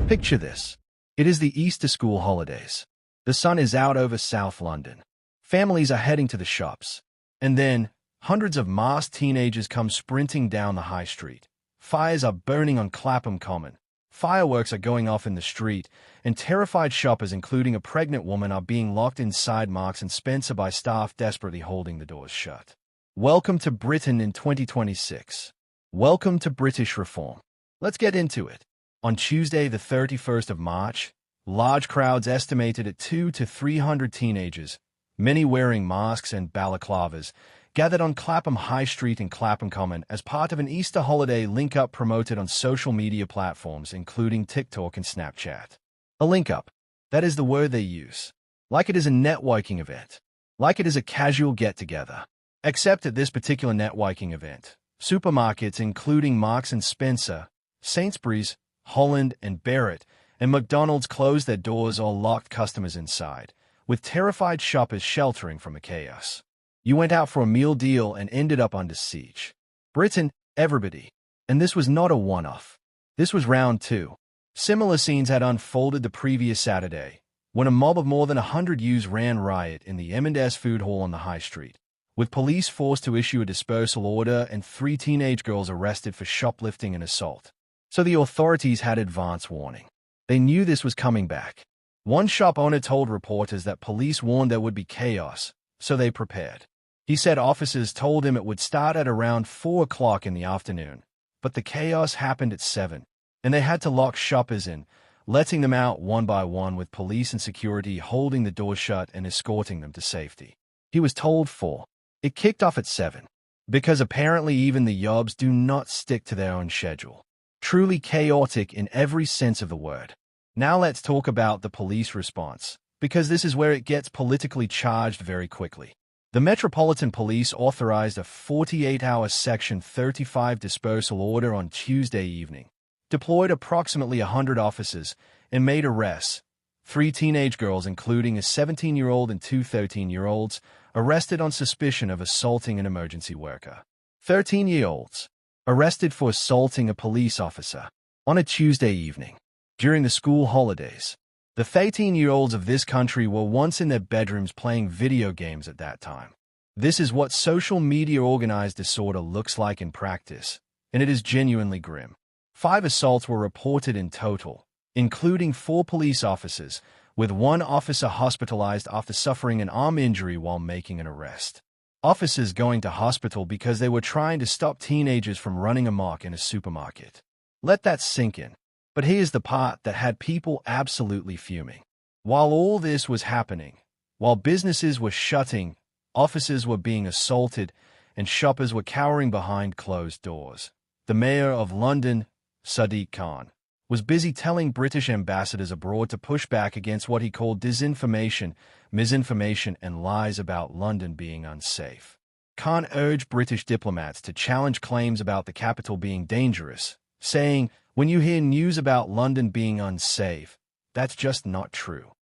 Picture this. It is the Easter school holidays. The sun is out over South London. Families are heading to the shops. And then, hundreds of masked teenagers come sprinting down the high street. Fires are burning on Clapham Common. Fireworks are going off in the street, and terrified shoppers, including a pregnant woman, are being locked inside Marks and Spencer by staff desperately holding the doors shut. Welcome to Britain in 2026. Welcome to British reform. Let's get into it. On Tuesday, the 31st of March, large crowds estimated at 200 to 300 teenagers, many wearing masks and balaclavas, gathered on Clapham High Street in Clapham Common as part of an Easter holiday link-up promoted on social media platforms including TikTok and Snapchat. A link-up, that is the word they use. Like it is a networking event. Like it is a casual get-together. Except at this particular networking event, supermarkets including Marks and Spencer, Sainsbury's, Holland and Barrett, and McDonald's closed their doors or locked customers inside, with terrified shoppers sheltering from the chaos. You went out for a meal deal and ended up under siege. Britain, everybody. And this was not a one-off. This was round two. Similar scenes had unfolded the previous Saturday, when a mob of more than 100 youths ran riot in the M&S food hall on the high street, with police forced to issue a dispersal order and 3 teenage girls arrested for shoplifting and assault. So the authorities had advance warning. They knew this was coming back. One shop owner told reporters that police warned there would be chaos, so they prepared. He said officers told him it would start at around 4 o'clock in the afternoon, but the chaos happened at 7, and they had to lock shoppers in, letting them out one by one with police and security holding the door shut and escorting them to safety. He was told 4. It kicked off at 7, because apparently even the yobs do not stick to their own schedule. Truly chaotic in every sense of the word. Now let's talk about the police response, because this is where it gets politically charged very quickly. The Metropolitan Police authorized a 48-hour Section 35 dispersal order on Tuesday evening, deployed approximately 100 officers, and made arrests. 3 teenage girls, including a 17-year-old and 2 13-year-olds, arrested on suspicion of assaulting an emergency worker. 13-year-olds, arrested for assaulting a police officer on a Tuesday evening during the school holidays. The 13-year-olds of this country were once in their bedrooms playing video games at that time. This is what social media organized disorder looks like in practice, and it is genuinely grim. 5 assaults were reported in total, including 4 police officers, with 1 officer hospitalized after suffering an arm injury while making an arrest. Officers going to hospital because they were trying to stop teenagers from running amok in a supermarket. Let that sink in. But here's the part that had people absolutely fuming. While all this was happening, while businesses were shutting, officers were being assaulted, and shoppers were cowering behind closed doors, the Mayor of London, Sadiq Khan, was busy telling British ambassadors abroad to push back against what he called disinformation, misinformation, and lies about London being unsafe. Khan urged British diplomats to challenge claims about the capital being dangerous, saying, "When you hear news about London being unsafe, that's just not true."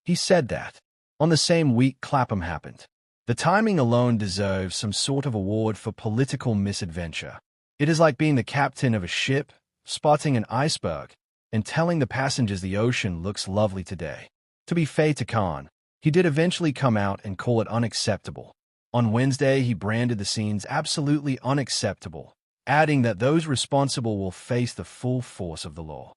He said that. On the same week Clapham happened. The timing alone deserves some sort of award for political misadventure. It is like being the captain of a ship, spotting an iceberg, and telling the passengers the ocean looks lovely today. To be fair to Khan, he did eventually come out and call it unacceptable. On Wednesday, he branded the scenes absolutely unacceptable, adding that those responsible will face the full force of the law.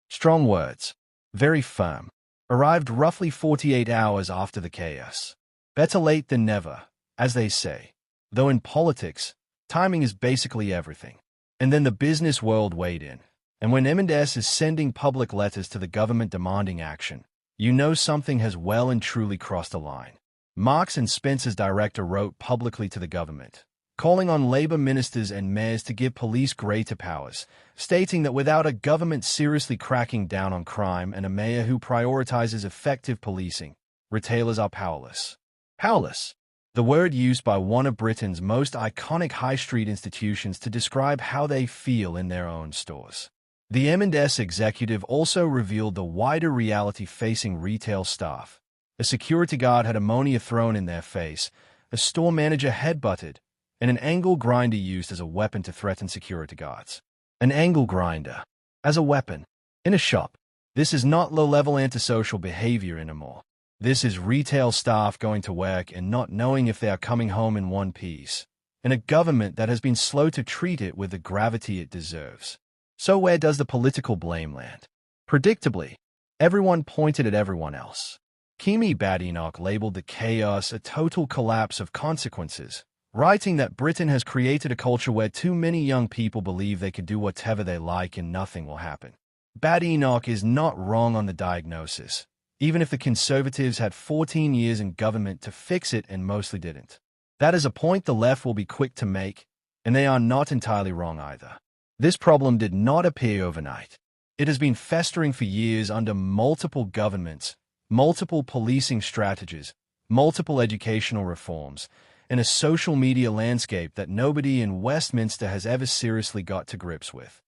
Strong words. Very firm. Arrived roughly 48 hours after the chaos. Better late than never, as they say. Though in politics, timing is basically everything. And then the business world weighed in. And when M&S is sending public letters to the government demanding action, you know something has well and truly crossed a line. Marks and Spencer's director wrote publicly to the government, calling on Labour ministers and mayors to give police greater powers, stating that without a government seriously cracking down on crime and a mayor who prioritizes effective policing, retailers are powerless. Powerless. The word used by one of Britain's most iconic high street institutions to describe how they feel in their own stores. The M&S executive also revealed the wider reality facing retail staff. A security guard had ammonia thrown in their face, a store manager headbutted, and an angle grinder used as a weapon to threaten security guards. An angle grinder. As a weapon. In a shop. This is not low-level antisocial behavior anymore. This is retail staff going to work and not knowing if they are coming home in one piece, and a government that has been slow to treat it with the gravity it deserves. So where does the political blame land? Predictably, everyone pointed at everyone else. Kemi Badenoch labeled the chaos a total collapse of consequences, writing that Britain has created a culture where too many young people believe they can do whatever they like and nothing will happen. Badenoch is not wrong on the diagnosis, even if the Conservatives had 14 years in government to fix it and mostly didn't. That is a point the left will be quick to make, and they are not entirely wrong either. This problem did not appear overnight. It has been festering for years under multiple governments, multiple policing strategies, multiple educational reforms, and a social media landscape that nobody in Westminster has ever seriously got to grips with.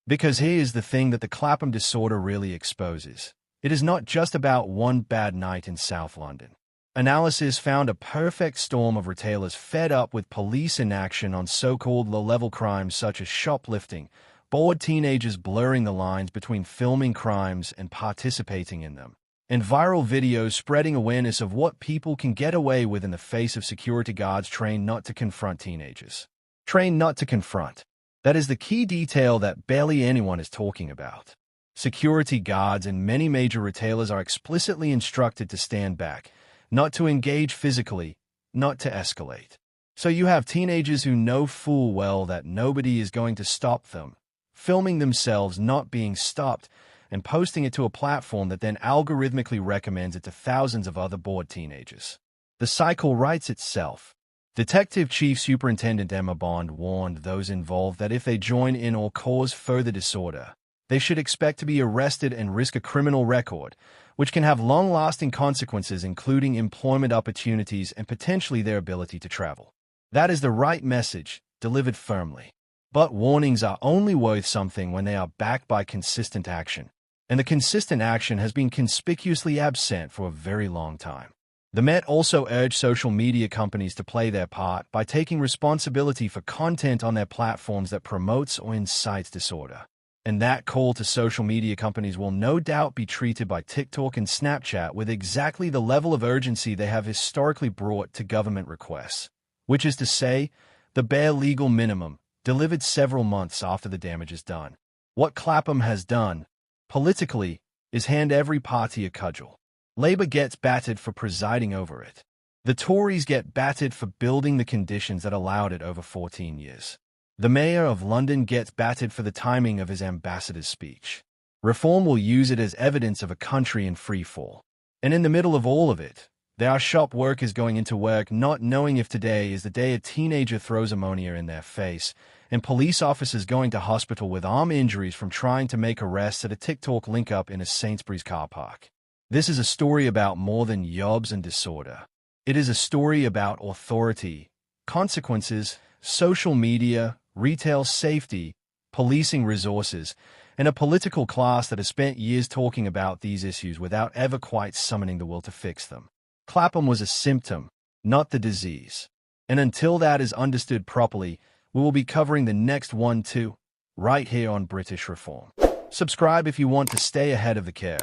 Because here is the thing that the Clapham disorder really exposes. It is not just about one bad night in South London. Analysis found a perfect storm of retailers fed up with police inaction on so-called low-level crimes such as shoplifting, bored teenagers blurring the lines between filming crimes and participating in them, and viral videos spreading awareness of what people can get away with in the face of security guards trained not to confront teenagers. Trained not to confront. That is the key detail that barely anyone is talking about. Security guards and many major retailers are explicitly instructed to stand back, not to engage physically, not to escalate. So you have teenagers who know full well that nobody is going to stop them, filming themselves not being stopped, and posting it to a platform that then algorithmically recommends it to thousands of other bored teenagers. The cycle writes itself. Detective Chief Superintendent Emma Bond warned those involved that if they join in or cause further disorder, they should expect to be arrested and risk a criminal record, which can have long-lasting consequences including employment opportunities and potentially their ability to travel. That is the right message, delivered firmly. But warnings are only worth something when they are backed by consistent action, and the consistent action has been conspicuously absent for a very long time. The Met also urged social media companies to play their part by taking responsibility for content on their platforms that promotes or incites disorder. And that call to social media companies will no doubt be treated by TikTok and Snapchat with exactly the level of urgency they have historically brought to government requests, which is to say, the bare legal minimum, delivered several months after the damage is done. What Clapham has done, politically, is hand every party a cudgel. Labour gets battered for presiding over it. The Tories get battered for building the conditions that allowed it over 14 years. The Mayor of London gets battered for the timing of his ambassador's speech. Reform will use it as evidence of a country in free fall. And in the middle of all of it, there are shop workers going into work not knowing if today is the day a teenager throws ammonia in their face, and police officers going to hospital with arm injuries from trying to make arrests at a TikTok link-up in a Sainsbury's car park. This is a story about more than yobs and disorder. It is a story about authority, consequences, social media, retail safety, policing resources, and a political class that has spent years talking about these issues without ever quite summoning the will to fix them. Clapham was a symptom, not the disease. And until that is understood properly, we will be covering the next one too, right here on British Reform. Subscribe if you want to stay ahead of the curve,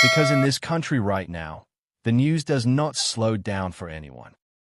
because in this country right now, the news does not slow down for anyone.